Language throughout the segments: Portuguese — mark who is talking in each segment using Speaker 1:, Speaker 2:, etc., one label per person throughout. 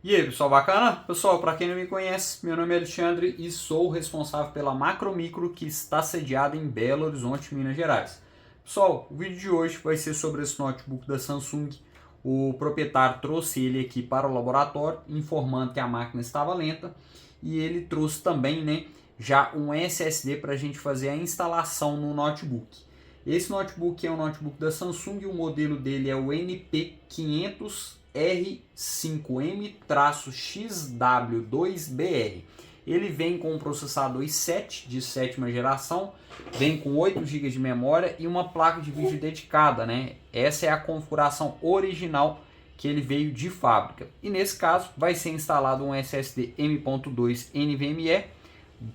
Speaker 1: E aí, pessoal, bacana? Pessoal, para quem não me conhece, meu nome é Alexandre e sou o responsável pela Macromicro, que está sediada em Belo Horizonte, Minas Gerais. Pessoal, o vídeo de hoje vai ser sobre esse notebook da Samsung. O proprietário trouxe ele aqui para o laboratório, informando que a máquina estava lenta, e ele trouxe também, né, já um SSD para a gente fazer a instalação no notebook. Esse notebook é um notebook da Samsung, o modelo dele é o NP500R5M-XW2BR. Ele vem com um processador i7 de sétima geração, vem com 8 GB de memória e uma placa de vídeo dedicada, né? Essa é a configuração original que ele veio de fábrica. E nesse caso vai ser instalado um SSD M.2 NVMe.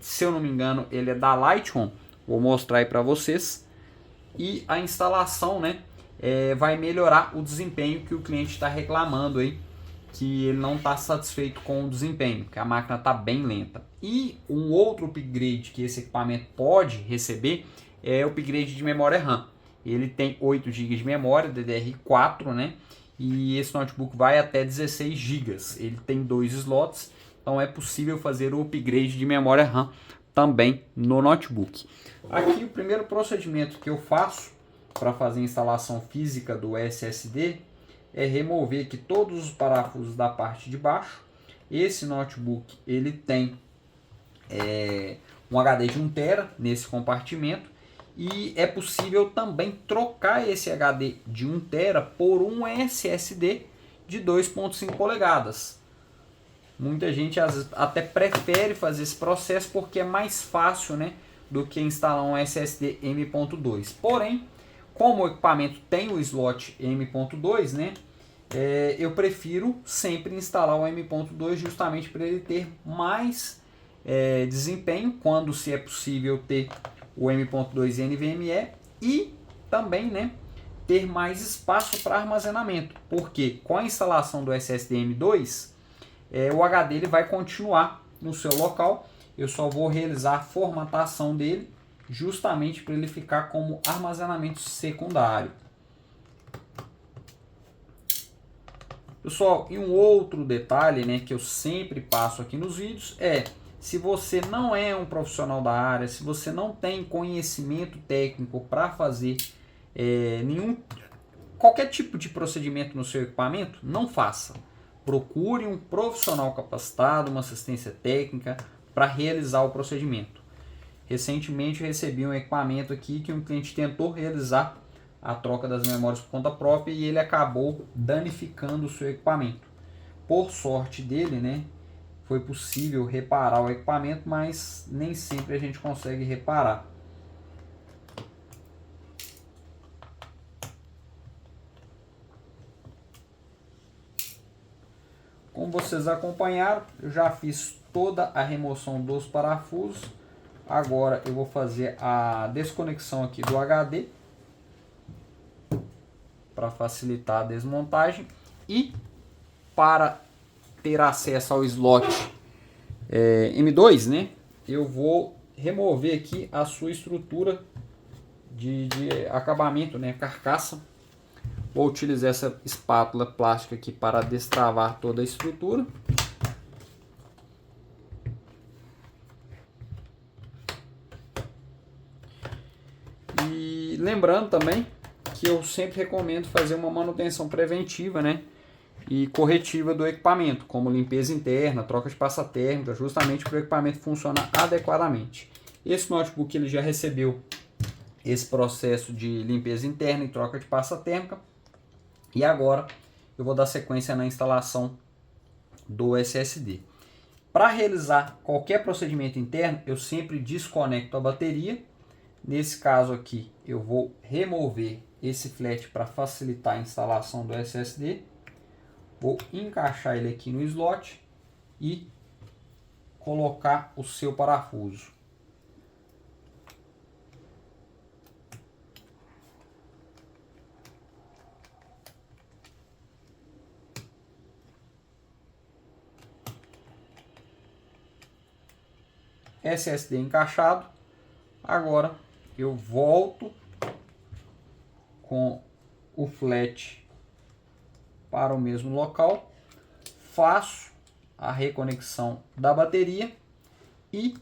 Speaker 1: Se eu não me engano, ele é da Lightroom. Vou mostrar aí para vocês. E a instalação, né, vai melhorar o desempenho que o cliente está reclamando aí, que ele não está satisfeito com o desempenho, que a máquina está bem lenta. E um outro upgrade que esse equipamento pode receber é o upgrade de memória RAM. Ele tem 8 GB de memória DDR4, né? E esse notebook vai até 16 GB. Ele tem 2 slots, então é possível fazer o upgrade de memória RAM também no notebook. Aqui o primeiro procedimento que eu faço para fazer a instalação física do SSD é remover aqui todos os parafusos da parte de baixo. Esse notebook ele tem um HD de 1 TB nesse compartimento e é possível também trocar esse HD de 1 TB por um SSD de 2.5 polegadas. Muita gente às vezes até prefere fazer esse processo porque é mais fácil, né, do que instalar um SSD M.2. Porém, como o equipamento tem o slot M.2, né, eu prefiro sempre instalar o M.2 justamente para ele ter mais desempenho quando se é possível ter o M.2 NVMe e também, né, ter mais espaço para armazenamento, porque com a instalação do SSD M2 o HD ele vai continuar no seu local. Eu só vou realizar a formatação dele justamente para ele ficar como armazenamento secundário. Pessoal, e um outro detalhe, né, que eu sempre passo aqui nos vídeos é: se você não é um profissional da área, se você não tem conhecimento técnico para fazer qualquer tipo de procedimento no seu equipamento, não faça. Procure um profissional capacitado, uma assistência técnica para realizar o procedimento. Recentemente recebi um equipamento aqui que um cliente tentou realizar a troca das memórias por conta própria e ele acabou danificando o seu equipamento. Por sorte dele, né, foi possível reparar o equipamento, mas nem sempre a gente consegue reparar. Como vocês acompanharam, eu já fiz toda a remoção dos parafusos. Agora eu vou fazer a desconexão aqui do HD para facilitar a desmontagem e para ter acesso ao slot M2, né? Eu vou remover aqui a sua estrutura de acabamento, né? Carcaça. Vou utilizar essa espátula plástica aqui para destravar toda a estrutura. E lembrando também que eu sempre recomendo fazer uma manutenção preventiva, né, e corretiva do equipamento, como limpeza interna, troca de pasta térmica, justamente para o equipamento funcionar adequadamente. Esse notebook ele já recebeu esse processo de limpeza interna e troca de pasta térmica. E agora eu vou dar sequência na instalação do SSD. Para realizar qualquer procedimento interno, eu sempre desconecto a bateria. Nesse caso aqui, eu vou remover esse flat para facilitar a instalação do SSD. Vou encaixar ele aqui no slot e colocar o seu parafuso. SSD encaixado. Agora eu volto com o flat para o mesmo local, faço a reconexão da bateria e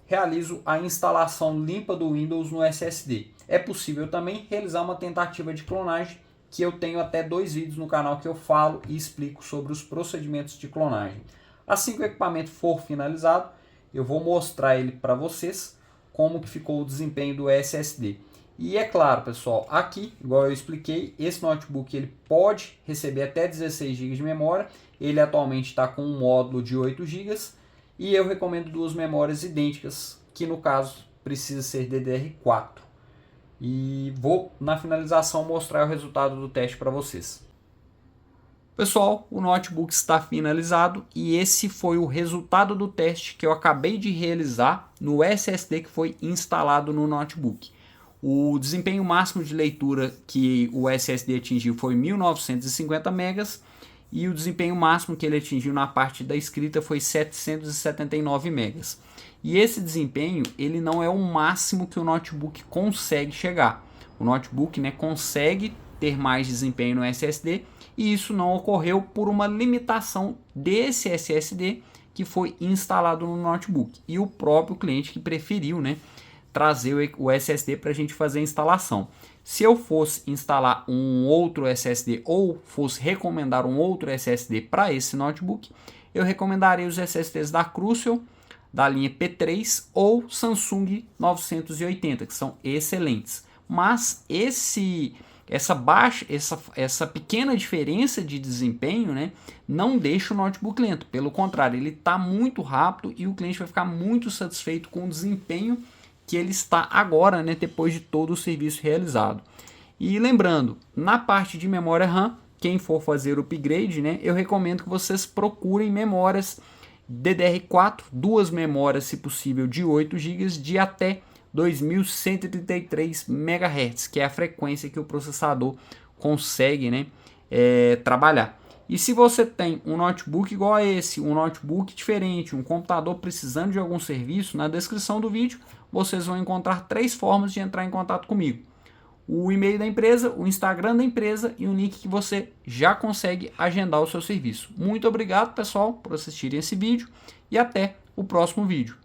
Speaker 1: realizo a instalação limpa do Windows no SSD. É possível também realizar uma tentativa de clonagem, que eu tenho até 2 vídeos no canal que eu falo e explico sobre os procedimentos de clonagem. Assim que o equipamento for finalizado, eu vou mostrar ele para vocês, como que ficou o desempenho do SSD. E é claro, pessoal, aqui, igual eu expliquei, esse notebook ele pode receber até 16 GB de memória. Ele atualmente está com um módulo de 8 GB e eu recomendo 2 memórias idênticas, que no caso precisa ser DDR4. E vou, na finalização, mostrar o resultado do teste para vocês. Pessoal, o notebook está finalizado e esse foi o resultado do teste que eu acabei de realizar no SSD que foi instalado no notebook. O desempenho máximo de leitura que o SSD atingiu foi 1950 megas e o desempenho máximo que ele atingiu na parte da escrita foi 779 megas. E esse desempenho ele não é o máximo que o notebook consegue chegar. O notebook, né, consegue ter mais desempenho no SSD e isso não ocorreu por uma limitação desse SSD que foi instalado no notebook e o próprio cliente que preferiu, né, trazer o SSD para a gente fazer a instalação. Se eu fosse instalar um outro SSD ou fosse recomendar um outro SSD para esse notebook, eu recomendaria os SSDs da Crucial, da linha P3 ou Samsung 980, que são excelentes. Mas essa pequena diferença de desempenho, né, não deixa o notebook lento. Pelo contrário, ele está muito rápido e o cliente vai ficar muito satisfeito com o desempenho que ele está agora, né, depois de todo o serviço realizado. E lembrando, na parte de memória RAM, quem for fazer o upgrade, né, eu recomendo que vocês procurem memórias DDR4, 2 memórias, se possível, de 8 GB de até 2133 MHz, que é a frequência que o processador consegue, né, trabalhar. E se você tem um notebook igual a esse, um notebook diferente, um computador precisando de algum serviço, na descrição do vídeo vocês vão encontrar 3 formas de entrar em contato comigo. O e-mail da empresa, o Instagram da empresa e um link que você já consegue agendar o seu serviço. Muito obrigado, pessoal, por assistirem esse vídeo e até o próximo vídeo.